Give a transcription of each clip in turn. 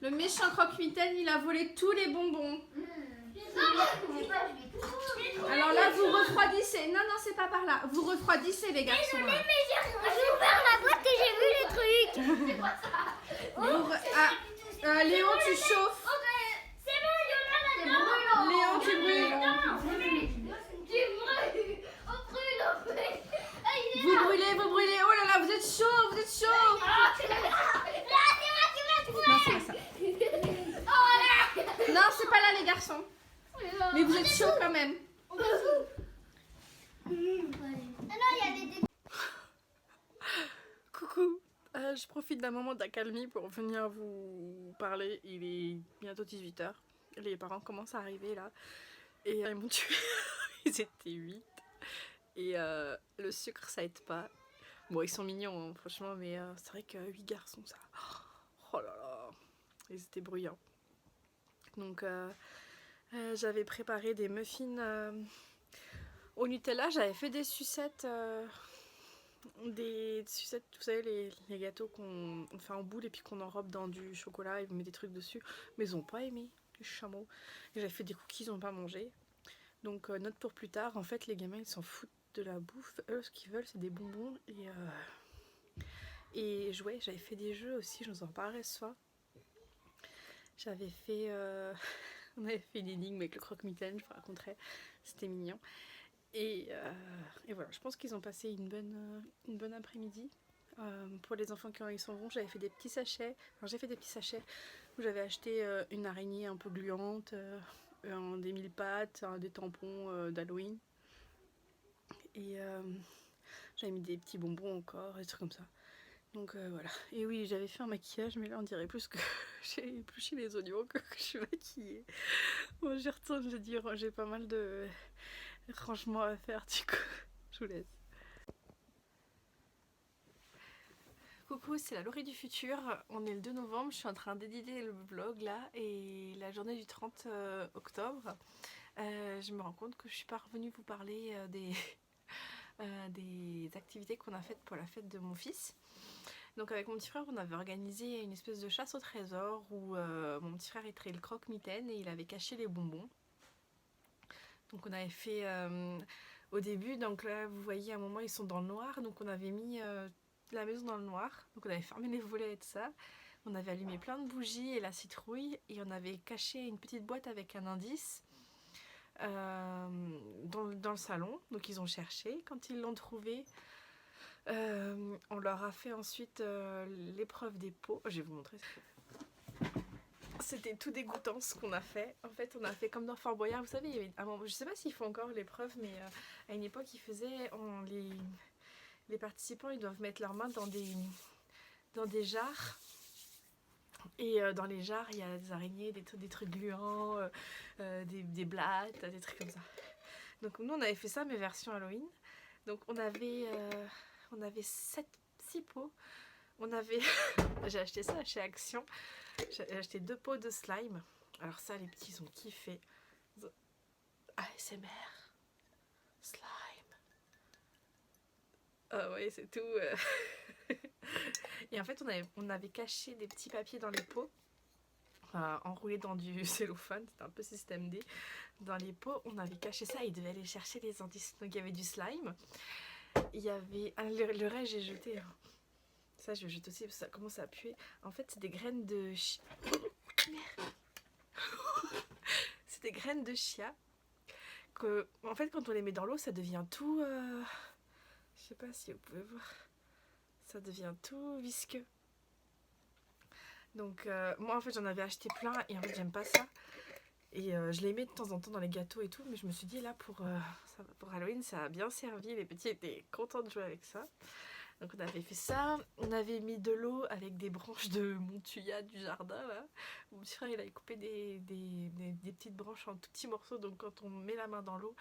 Le méchant croque-mitaine, il a volé tous les bonbons. Alors là, vous refroidissez. Non, non, c'est pas par là. Vous refroidissez, les garçons. Désolée, mais j'ai ouvert la boîte et j'ai vu les trucs. C'est quoi ça? Léon, tu chauffes. C'est bon, il y en a là-dedans. Léon, tu brûles. Tu brûles. On brûle, on brûle. Vous brûlez, vous brûlez. Oh là là, vous êtes chaud, vous êtes chaud. Non, c'est pas ça. Non, c'est pas là, les garçons. Mais vous êtes chaud quand même. Coucou, je profite d'un moment d'accalmie pour venir vous parler. Il est bientôt 18 h. Les parents commencent à arriver là. Et ils m'ont tué. Ils étaient 8. Et le sucre, ça aide pas. Bon, ils sont mignons, hein, franchement, mais c'est vrai que 8 garçons, ça. Oh là là. Ils étaient bruyants. Donc, j'avais préparé des muffins au Nutella. J'avais fait des sucettes. Des sucettes, vous savez, les gâteaux qu'on fait en boule et puis qu'on enrobe dans du chocolat et vous met des trucs dessus. Mais ils n'ont pas aimé, les chameaux. J'avais fait des cookies, ils n'ont pas mangé. Donc, note pour plus tard. En fait, les gamins, ils s'en foutent de la bouffe. Eux, ce qu'ils veulent, c'est des bonbons et jouets. J'avais fait des jeux aussi, je vous en parlerai ce soir. J'avais fait... on avait fait une énigme avec le croque-mitaine, je vous raconterai. C'était mignon. Et voilà, je pense qu'ils ont passé une bonne après-midi. Pour les enfants quand ils s'en vont, j'avais fait des petits sachets. Alors j'ai fait des petits sachets où j'avais acheté une araignée un peu gluante, des mille pattes, des tampons d'Halloween. Et j'avais mis des petits bonbons encore, des trucs comme ça. Donc voilà. Et oui, j'avais fait un maquillage, mais là on dirait plus que j'ai épluché les oignons que je suis maquillée. Bon, j'y retourne, j'ai pas mal de rangement à faire, du coup, je vous laisse. Coucou, c'est la Laurie du futur. On est le 2 novembre, je suis en train d'éditer le vlog là, et la journée du 30 octobre, je me rends compte que je suis pas revenue vous parler des activités qu'on a faites pour la fête de mon fils. Donc avec mon petit frère, on avait organisé une espèce de chasse au trésor où mon petit frère était le croque-mitaine et il avait caché les bonbons. Donc on avait fait au début, donc là vous voyez à un moment ils sont dans le noir, donc on avait mis la maison dans le noir, donc on avait fermé les volets et tout ça. On avait allumé plein de bougies et la citrouille et on avait caché une petite boîte avec un indice dans le salon. Donc ils ont cherché, quand ils l'ont trouvé, on leur a fait ensuite l'épreuve des pots. Je vais vous montrer. C'était tout dégoûtant ce qu'on a fait. En fait, on a fait comme dans Fort Boyard. Vous savez, il y avait un moment, je sais pas s'ils font encore l'épreuve, mais à une époque, ils faisaient, les participants, ils doivent mettre leurs mains dans des jarres. Et dans les jarres, il y a des araignées, des trucs gluants, des blattes, des trucs comme ça. Donc nous, on avait fait ça, mais version Halloween. Donc on avait 6 pots. J'ai acheté ça chez Action. J'ai acheté 2 pots de slime. Alors ça, les petits ont kiffé. ASMR. Slime. Ah ouais, c'est tout. Et en fait, on avait caché des petits papiers dans les pots. Enroulés dans du cellophane. C'était un peu système D. Dans les pots, on avait caché ça. Ils devaient aller chercher les indices. Donc il y avait du slime. Il y avait... le reste, j'ai jeté. Ça, je jette aussi parce que ça commence à puer. En fait, c'est des graines de chia. C'est des graines de chia. En fait, quand on les met dans l'eau, ça devient tout... Je sais pas si vous pouvez voir. Ça devient tout visqueux. Donc, moi, en fait, j'en avais acheté plein et en fait, j'aime pas ça. Et je les mets de temps en temps dans les gâteaux et tout. Mais je me suis dit, là, pour Halloween, ça a bien servi. Les petits étaient contents de jouer avec ça. Donc on avait fait ça, on avait mis de l'eau avec des branches de montuya du jardin là. Mon petit frère il avait coupé des petites branches en tout petits morceaux, donc quand on met la main dans l'eau,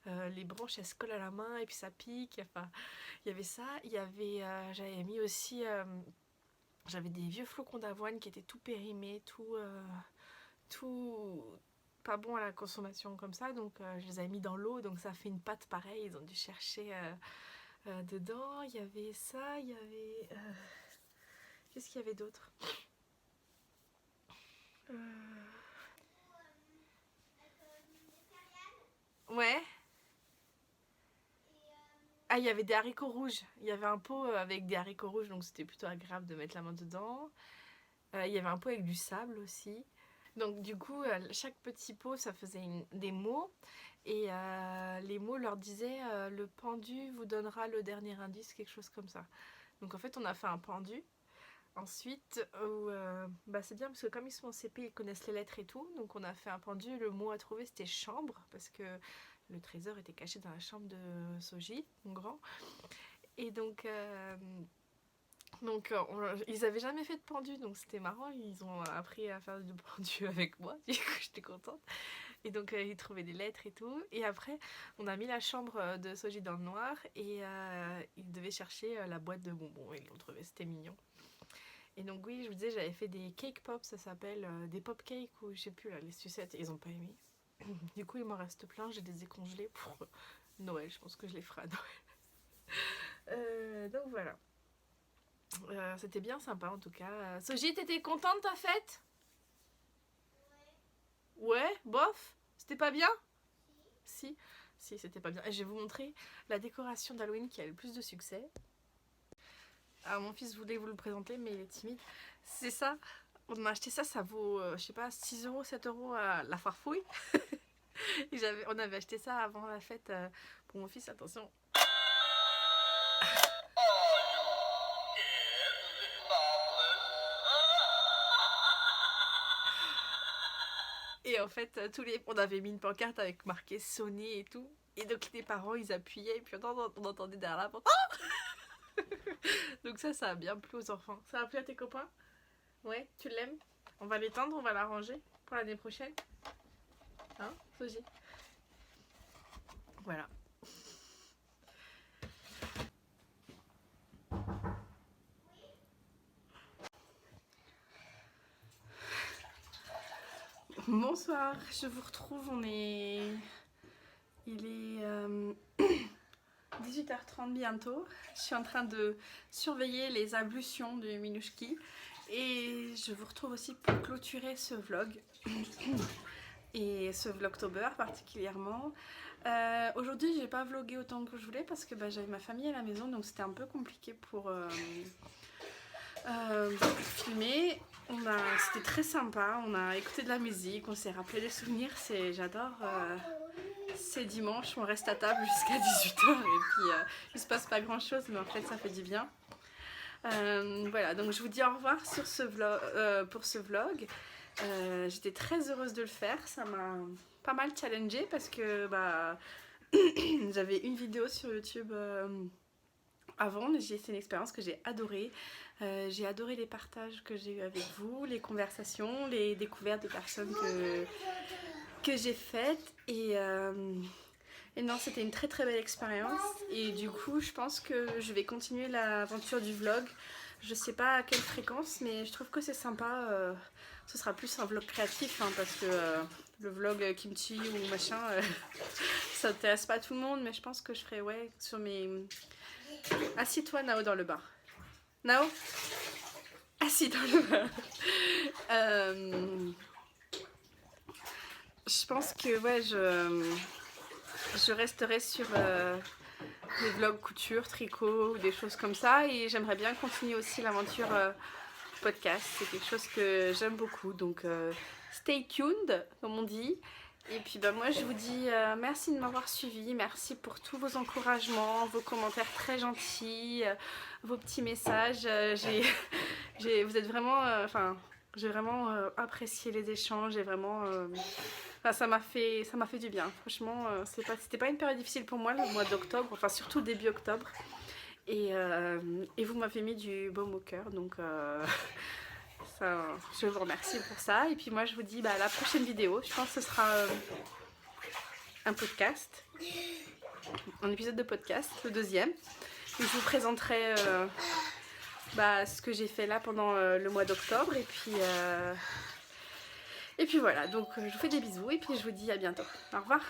les branches elles se collent à la main et puis ça pique. Enfin, il y avait ça, j'avais mis aussi, j'avais des vieux flocons d'avoine qui étaient tout périmés, tout pas bon à la consommation comme ça, donc je les avais mis dans l'eau, donc ça fait une pâte pareille, ils ont dû chercher... dedans, il y avait ça, il y avait... Qu'est-ce qu'il y avait d'autre? Ouais. Ah, il y avait des haricots rouges. Il y avait un pot avec des haricots rouges, donc c'était plutôt agréable de mettre la main dedans. Il y avait un pot avec du sable aussi. Donc du coup, chaque petit pot, ça faisait des mots. Et les mots leur disaient le pendu vous donnera le dernier indice, quelque chose comme ça. Donc en fait, on a fait un pendu. Ensuite, c'est bien parce que comme ils sont en CP, ils connaissent les lettres et tout. Donc on a fait un pendu. Le mot à trouver, c'était chambre, parce que le trésor était caché dans la chambre de Soji, mon grand. Et donc, ils avaient jamais fait de pendu, donc c'était marrant. Ils ont appris à faire du pendu avec moi. Du coup, j'étais contente. Et donc, ils trouvaient des lettres et tout. Et après, on a mis la chambre de Soji dans le noir et ils devaient chercher la boîte de bonbons. Et ils l'ont trouvé, c'était mignon. Et donc, oui, je vous disais, j'avais fait des cake pops, ça s'appelle des pop cakes ou je sais plus, là, les sucettes. Ils ont pas aimé. Du coup, il m'en reste plein. Je les ai congelés pour Noël. Je pense que je les ferai à Noël. Donc, voilà. C'était bien sympa en tout cas. Soji, t'étais contente de ta fête? Ouais, bof. C'était pas bien? Si, si, c'était pas bien. Et je vais vous montrer la décoration d'Halloween qui a le plus de succès. Alors, mon fils voulait vous le présenter, mais il est timide. C'est ça. On a acheté ça, ça vaut, je sais pas, 6 euros, 7 euros à la farfouille. Et on avait acheté ça avant la fête pour mon fils, attention. Et en fait, on avait mis une pancarte avec marqué Sony et tout. Et donc les parents, ils appuyaient et puis on entendait derrière la porte. Oh donc ça a bien plu aux enfants. Ça a plu à tes copains? Ouais, tu l'aimes? On va l'étendre, on va la ranger pour l'année prochaine. Hein, Soji? Voilà. Bonsoir, je vous retrouve, il est 18h30 bientôt. Je suis en train de surveiller les ablutions de Minouchki et je vous retrouve aussi pour clôturer ce vlog et ce vlogtober particulièrement. Aujourd'hui, j'ai pas vlogué autant que je voulais parce que j'avais ma famille à la maison, donc c'était un peu compliqué pour filmer. C'était très sympa, on a écouté de la musique, on s'est rappelé des souvenirs, j'adore. C'est dimanche, on reste à table jusqu'à 18h et puis il se passe pas grand chose, mais en fait ça fait du bien. Voilà, donc je vous dis au revoir sur pour ce vlog. J'étais très heureuse de le faire, ça m'a pas mal challengée parce que j'avais une vidéo sur YouTube avant, c'est une expérience que j'ai adorée. J'ai adoré les partages que j'ai eu avec vous, les conversations, les découvertes de personnes que j'ai faites et non, c'était une très très belle expérience et du coup je pense que je vais continuer l'aventure du vlog. Je sais pas à quelle fréquence, mais je trouve que c'est sympa. Ce sera plus un vlog créatif hein, parce que le vlog kimchi ou machin ça intéresse pas tout le monde, mais je pense que je ferai sur mes... Assieds-toi Nao dans le bar. Nao, assis dans le bar. Je pense que je resterai sur des vlogs couture, tricot ou des choses comme ça et j'aimerais bien continuer aussi l'aventure podcast. C'est quelque chose que j'aime beaucoup, donc stay tuned comme on dit. Et puis moi je vous dis merci de m'avoir suivi, merci pour tous vos encouragements, vos commentaires très gentils, vos petits messages. Vous êtes vraiment, j'ai vraiment apprécié les échanges et vraiment, ça m'a fait du bien. Franchement, c'était pas une période difficile pour moi le mois d'octobre, enfin surtout début octobre. Et vous m'avez mis du baume au cœur, donc je vous remercie pour ça. Et puis moi je vous dis à la prochaine vidéo. Je pense que ce sera un podcast, un épisode de podcast, le deuxième. Où je vous présenterai ce que j'ai fait là pendant le mois d'octobre. Et puis voilà, donc je vous fais des bisous et puis je vous dis à bientôt. Au revoir.